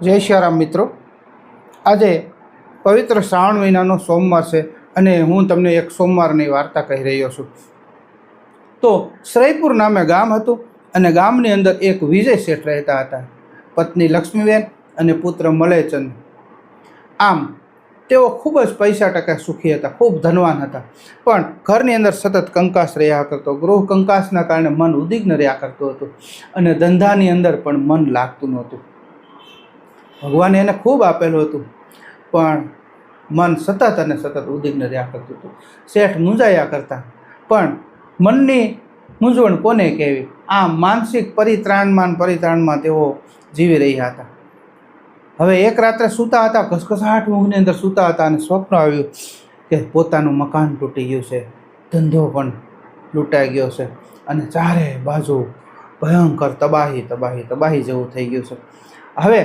જય શ્યારામ મિત્રો, આજે પવિત્ર શ્રાવણ મહિનાનો સોમવાર છે અને હું તમને એક સોમવારની વાર્તા કહી રહ્યો છું. તો શ્રયપુર નામે ગામ હતું અને ગામની અંદર એક વિજય શેઠ રહેતા હતા. પત્ની લક્ષ્મીબેન અને પુત્ર મલયચંદ. આમ તેઓ ખૂબ જ પૈસા ટકા સુખી હતા, ખૂબ ધનવાન હતા, પણ ઘરની અંદર સતત કંકાસ રહ્યા કરતો. ગૃહ કંકાસના કારણે મન ઉદ્વિગ્ન રહ્યા કરતું હતું અને ધંધાની અંદર પણ મન લાગતું નહોતું. ભગવાને એને ખૂબ આપેલું હતું, પણ મન સતત અને સતત ઉદ્વિગ્ન રહ્યા કરતું હતું. શેઠ મૂંઝાયા કરતા, પણ મનની મૂંઝવણ કોને કહેવી? આમ માનસિક પરિત્રાણમાં તેઓ જીવી રહ્યા હતા. હવે એક રાત્રે સૂતા હતા, ઘસઘસાટ ઊંઘની અંદર સૂતા હતા અને સ્વપ્ન આવ્યું કે પોતાનું મકાન તૂટી ગયું છે, ધંધો પણ લૂંટાઈ ગયો છે અને ચારે બાજુ ભયંકર તબાહી જેવું થઈ ગયું છે. હવે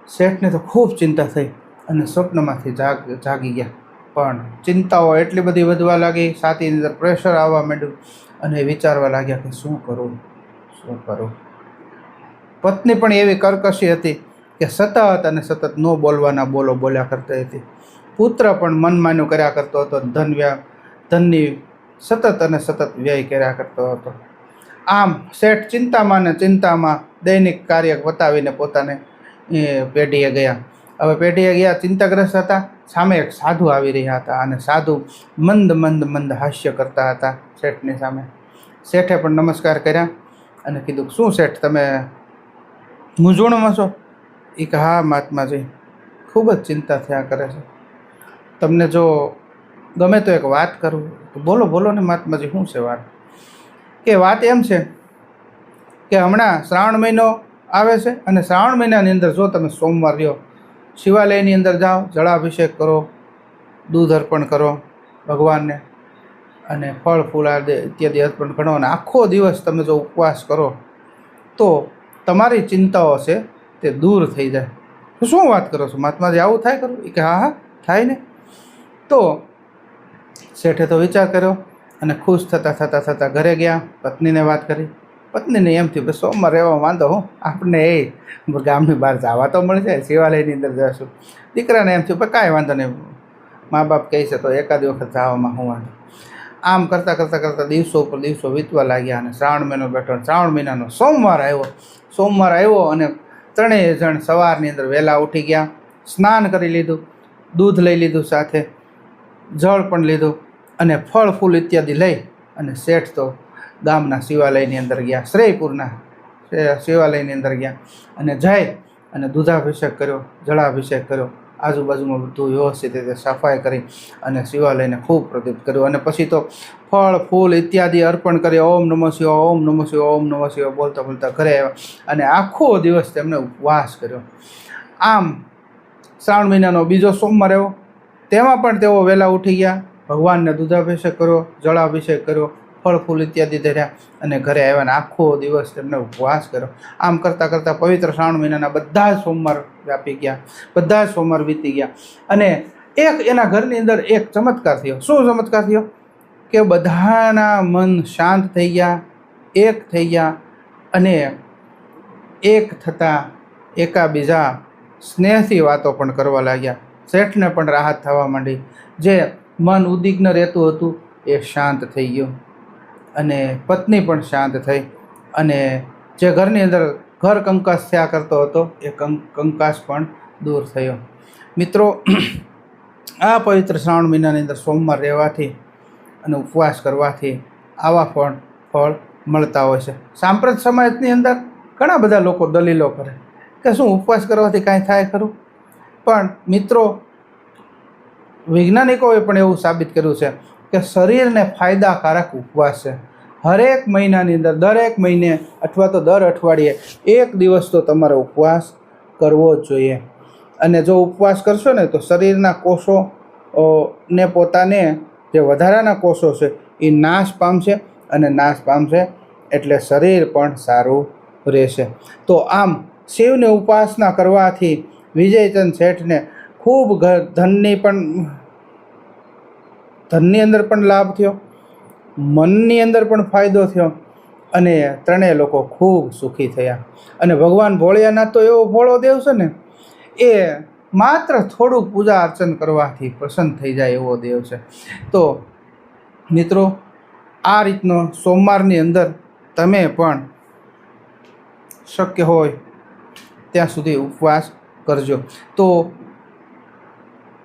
શેઠને તો ખૂબ ચિંતા થઈ અને સ્વપ્નમાંથી જાગી ગયા, પણ ચિંતાઓ એટલી બધી વધવા લાગી, છાતીની અંદર પ્રેશર આવવા માંડ્યું અને વિચારવા લાગ્યા કે શું કરું. પત્ની પણ એવી કર્કશી હતી કે સતત અને સતત નો બોલવાના બોલો બોલ્યા કરતી હતી. પુત્ર પણ મનમાન્યું કર્યા કરતો હતો, ધનની સતત અને સતત વ્યય કર્યા કરતો હતો. આમ શેઠ ચિંતામાં દૈનિક કાર્ય પતાવીને પોતાને પેઢીએ ગયા. હવે પેઢીએ ગયા, ચિંતાગ્રસ્ત હતા. સામે એક સાધુ આવી રહ્યા હતા અને સાધુ મંદ હાસ્ય કરતા હતા શેઠની સામે. શેઠે પણ નમસ્કાર કર્યા અને કીધું, શું શેઠ, તમે મૂંઝવણમાં છો? એ કે હા મહાત્માજી, ખૂબ જ ચિંતા થયા કરે છે. તમને જો ગમે તો એક વાત કરું. બોલો ને મહાત્માજી, શું છે વાત? કે વાત એમ છે કે હમણાં શ્રાવણ મહિનો આવે છે અને શ્રાવણ મહિનાની અંદર જો તમે સોમવાર રહ્યો, શિવાલયની અંદર જાઓ, જળાભિષેક કરો, દૂધ અર્પણ કરો ભગવાનને અને ફળ ફૂલ ઇત્યાદિ અર્પણ કરો અને આખો દિવસ તમે જો ઉપવાસ કરો તો તમારી ચિંતાઓ છે તે દૂર થઈ જાય. શું વાત કરો છો મહાત્માજી, આવું થાય કરું? એ કે હા થાય ને. તો શેઠે તો વિચાર કર્યો અને ખુશ થતા ઘરે ગયા, પત્નીને વાત કરી. પત્નીને એમ થયું કે સોમવાર રહેવા વાંધો હું, આપણે ગામની બહાર જવા તો મળી જાય, શિવાલયની અંદર જશું. દીકરાને એમ થયું કાંઈ વાંધો નહીં, મા બાપ કહે છે તો એકાદ વખત જવામાં હું વાંધો. આમ કરતાં દિવસો ઉપર દિવસો વીતવા લાગ્યા અને શ્રાવણ મહિનો બેઠો. શ્રાવણ મહિનાનો સોમવાર આવ્યો અને ત્રણેય જણ સવારની અંદર વહેલા ઉઠી ગયા, સ્નાન કરી લીધું, દૂધ લઈ લીધું, સાથે જળ પણ લીધું અને ફળ ફૂલ ઇત્યાદિ લઈ અને શેઠ તો ગામના શિવાલયની અંદર ગયા, શ્રેયપુરના શિવાલયની અંદર ગયા અને જઈ અને દૂધાભિષેક કર્યો, જળાભિષેક કર્યો, આજુબાજુમાં બધું વ્યવસ્થિત રીતે સફાઈ કરી અને શિવાલયને ખૂબ પ્રદીપ્ત કર્યું અને પછી તો ફળ ફૂલ ઇત્યાદિ અર્પણ કરી ઓમ નમઃ શિવાય, ઓમ નમઃ શિવાય, ઓમ નમઃ શિવાય બોલતા ઘરે આવ્યા અને આખો દિવસ તેમને ઉપવાસ કર્યો. આમ શ્રાવણ મહિનાનો બીજો સોમવાર આવ્યો, તેમાં પણ તેઓ વહેલા ઉઠી ગયા, ભગવાનને દૂધાભિષેક કર્યો, જળાભિષેક કર્યો, ફળ ફૂલ ઇત્યાદિ ધર્યા અને ઘરે આવ્યા અને આખો દિવસ તેમને ઉપવાસ કર્યો. આમ કરતાં પવિત્ર શ્રાવણ મહિનાના બધા જ સોમવાર વ્યાપી ગયા, બધા જ સોમવાર વીતી ગયા અને એના ઘરની અંદર એક ચમત્કાર થયો. શું ચમત્કાર થયો? કે બધાના મન શાંત થઈ ગયા, એક થઈ ગયા અને એક થતાં એકાબીજા સ્નેહથી વાતો પણ કરવા લાગ્યા. શેઠને પણ રાહત થવા માંડી. જે મન ઉદ્વિગ્ન રહેતું હતું એ શાંત થઈ ગયું અને પત્ની પણ શાંત થઈ અને જે ઘરની અંદર ઘર કંકાસ થયા કરતો હતો એ કંકાસ પણ દૂર થયો. મિત્રો, આ પવિત્ર શ્રાવણ મહિનાની અંદર સોમવાર રહેવાથી અને ઉપવાસ કરવાથી આવા ફળ મળતા હોય છે. સાંપ્રત સમાજની અંદર ઘણા બધા લોકો દલીલો કરે કે શું ઉપવાસ કરવાથી કાંઈ થાય ખરું? પણ મિત્રો, વૈજ્ઞાનિકોએ પણ એવું સાબિત કર્યું છે કે શરીરને ફાયદાકારક ઉપવાસ છે. હરેક મહિનાની અંદર દરેક મહિને અથવા તો દર અઠવાડિયે એક દિવસ તો તમારે ઉપવાસ કરવો જ જોઈએ અને જો ઉપવાસ કરશો ને તો શરીરના કોષો ને પોતાને જે વધારાના કોષો છે એ નાશ પામશે અને નાશ પામશે એટલે શરીર પણ સારું રહેશે. તો આમ શિવની ઉપાસના કરવાથી વિજયચંદ શેઠને ખૂબ ધનની અંદર પણ લાભ થયો, મનની અંદર પણ ફાયદો થયો અને ત્રણેય લોકો ખૂબ સુખી થયા. અને ભગવાન ભોળિયાનાથ તો એવો ભોળો દેવ છે ને એ માત્ર થોડું પૂજા અર્ચન કરવાથી પ્રસન્ન થઈ જાય એવો દેવ છે. તો મિત્રો, આ રીતનો સોમવારની અંદર તમે પણ શક્ય હોય ત્યાં સુધી ઉપવાસ કરજો. તો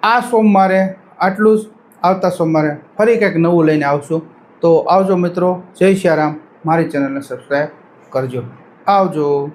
આ સોમવારે આટલું જ. આવતા સોમવારે ફરી કંઈક નવું લઈને આવશું. તો આવજો મિત્રો. જય સિયારામ. મારી ચેનલને સબસ્ક્રાઈબ કરજો. આવજો.